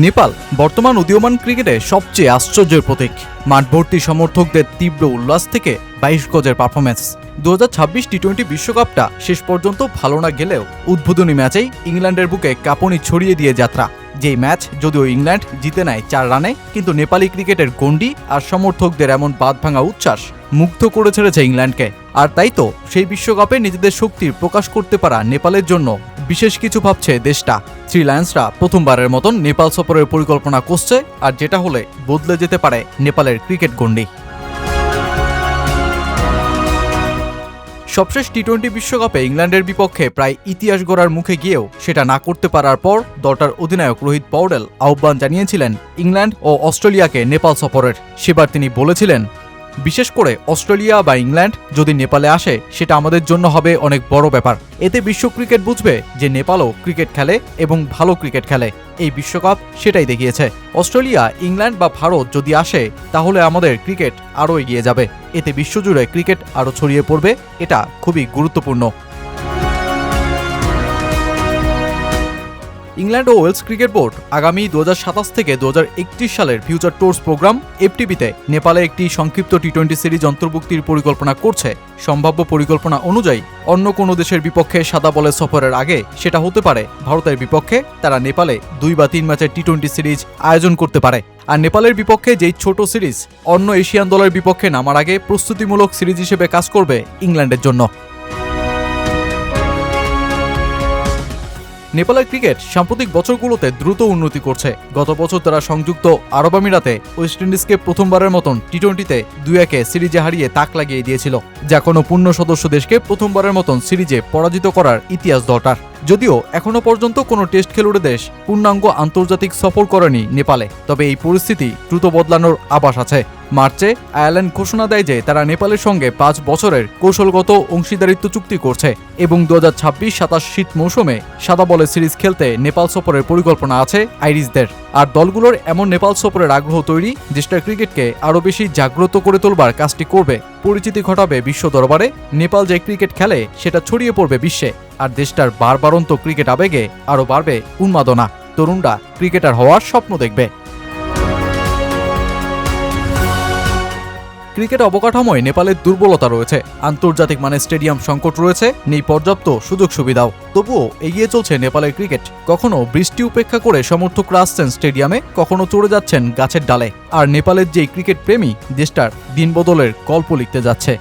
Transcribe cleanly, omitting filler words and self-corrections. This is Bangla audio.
নেপাল বর্তমান উদীয়মান ক্রিকেটে সবচেয়ে আশ্চর্যের প্রতীক। মাঠভর্তি সমর্থকদের তীব্র উল্লাস থেকে 22 গজের পারফরম্যান্স। 2026 টি-20 বিশ্বকাপটা শেষ পর্যন্ত ভালো না গেলেও উদ্বোধনী ম্যাচেই ইংল্যান্ডের বুকে কাঁপুনি ছড়িয়ে দিয়ে যাত্রা। যেই ম্যাচ যদিও ইংল্যান্ড জিতে নেয় 4 রানে, কিন্তু নেপালি ক্রিকেটের গণ্ডি আর সমর্থকদের এমন বাঁধভাঙা উচ্ছ্বাস মুগ্ধ করে ছেড়েছে ইংল্যান্ডকে। আর তাই তো সেই বিশ্বকাপে নিজেদের শক্তির প্রকাশ করতে পারা নেপালের জন্য বিশেষ কিছু ভাবছে দেশটা। থ্রি লায়ন্সরা প্রথমবারের মতন নেপাল সফরের পরিকল্পনা করছে, আর যেটা হলে বদলে যেতে পারে নেপালের ক্রিকেট গণ্ডি। সবশেষ টি-20 বিশ্বকাপে ইংল্যান্ডের বিপক্ষে প্রায় ইতিহাস গড়ার মুখে গিয়েও সেটা না করতে পারার পর দলটার অধিনায়ক রোহিত পৌডেল আহ্বান জানিয়েছিলেন ইংল্যান্ড ও অস্ট্রেলিয়াকে নেপাল সফরের। সেবার তিনি বলেছিলেন, বিশেষ করে অস্ট্রেলিয়া বা ইংল্যান্ড যদি নেপালে আসে সেটা আমাদের জন্য হবে অনেক বড় ব্যাপার। এতে বিশ্ব ক্রিকেট বুঝবে যে নেপালও ক্রিকেট খেলে এবং ভালো ক্রিকেট খেলে। এই বিশ্বকাপ সেটাই দেখিয়েছে। অস্ট্রেলিয়া, ইংল্যান্ড বা ভারত যদি আসে তাহলে আমাদের ক্রিকেট আরও এগিয়ে যাবে। এতে বিশ্বজুড়ে ক্রিকেট আরও ছড়িয়ে পড়বে। এটা খুবই গুরুত্বপূর্ণ। ইংল্যান্ড ও ওয়েলস ক্রিকেট বোর্ড আগামী 2027 থেকে 2031 সালের ফিউচার ট্যুরস প্রোগ্রাম এফটিপিতে নেপালে একটি সংক্ষিপ্ত টি-20 সিরিজ অন্তর্ভুক্তির পরিকল্পনা করছে। সম্ভাব্য পরিকল্পনা অনুযায়ী অন্য কোনো দেশের বিপক্ষে সাদা বলে সফরের আগে সেটা হতে পারে ভারতের বিপক্ষে তারা নেপালে 2 বা 3 ম্যাচের টি-20 সিরিজ আয়োজন করতে পারে। আর নেপালের বিপক্ষে যেই ছোট সিরিজ অন্য এশিয়ান দলের বিপক্ষে নামার আগে প্রস্তুতিমূলক সিরিজ হিসেবে কাজ করবে ইংল্যান্ডের জন্য। নেপালের ক্রিকেট সাম্প্রতিক বছরগুলোতে দ্রুত উন্নতি করছে। গত বছর তারা সংযুক্ত আরব আমিরাতে ওয়েস্ট ইন্ডিজকে প্রথমবারের মতন টি-20তে 2-1 সিরিজে হারিয়ে তাক লাগিয়ে দিয়েছিল, যা কোনো পূর্ণ সদস্য দেশকে প্রথমবারের মতন সিরিজে পরাজিত করার ইতিহাস দলটার। যদিও এখনো পর্যন্ত কোনো টেস্ট খেলুড়ে দেশ পূর্ণাঙ্গ আন্তর্জাতিক সফর করেনি নেপালে, তবে এই পরিস্থিতি দ্রুত বদলানোর আভাস আছে। মার্চে আয়ারল্যান্ড ঘোষণা দেয় যে তারা নেপালের সঙ্গে 5 বছরের কৌশলগত অংশীদারিত্ব চুক্তি করছে এবং 2026-27 শীত মৌসুমে সাদা বলে সিরিজ খেলতে নেপাল সফরের পরিকল্পনা আছে আইরিশদের। আর দলগুলোর এমন নেপাল সফরের আগ্রহ তৈরি দেশটার ক্রিকেটকে আরও বেশি জাগ্রত করে তোলবার কাজটি করবে। পরিচিতি ঘটাবে বিশ্ব দরবারে। নেপাল যে ক্রিকেট খেলে সেটা ছড়িয়ে পড়বে বিশ্বে, আর দেশটার বারবারন্ত ক্রিকেট আবেগে আরও বাড়বে উন্মাদনা। তরুণরা ক্রিকেটার হওয়ার স্বপ্ন দেখবে। ক্রিকেট অবকাঠামোয় নেপালের দুর্বলতা রয়েছে। আন্তর্জাতিক মানের স্টেডিয়াম সংকট রয়েছে, নেই পর্যাপ্ত সুযোগ সুবিধাও। তবুও এগিয়ে চলছে নেপালের ক্রিকেট। কখনো বৃষ্টি উপেক্ষা করে সমর্থকরা আসছেন স্টেডিয়ামে, কখনো চড়ে যাচ্ছেন গাছের ডালে। আর নেপালের যেই ক্রিকেট প্রেমী দেশটার দিনবদলের গল্প লিখতে যাচ্ছে।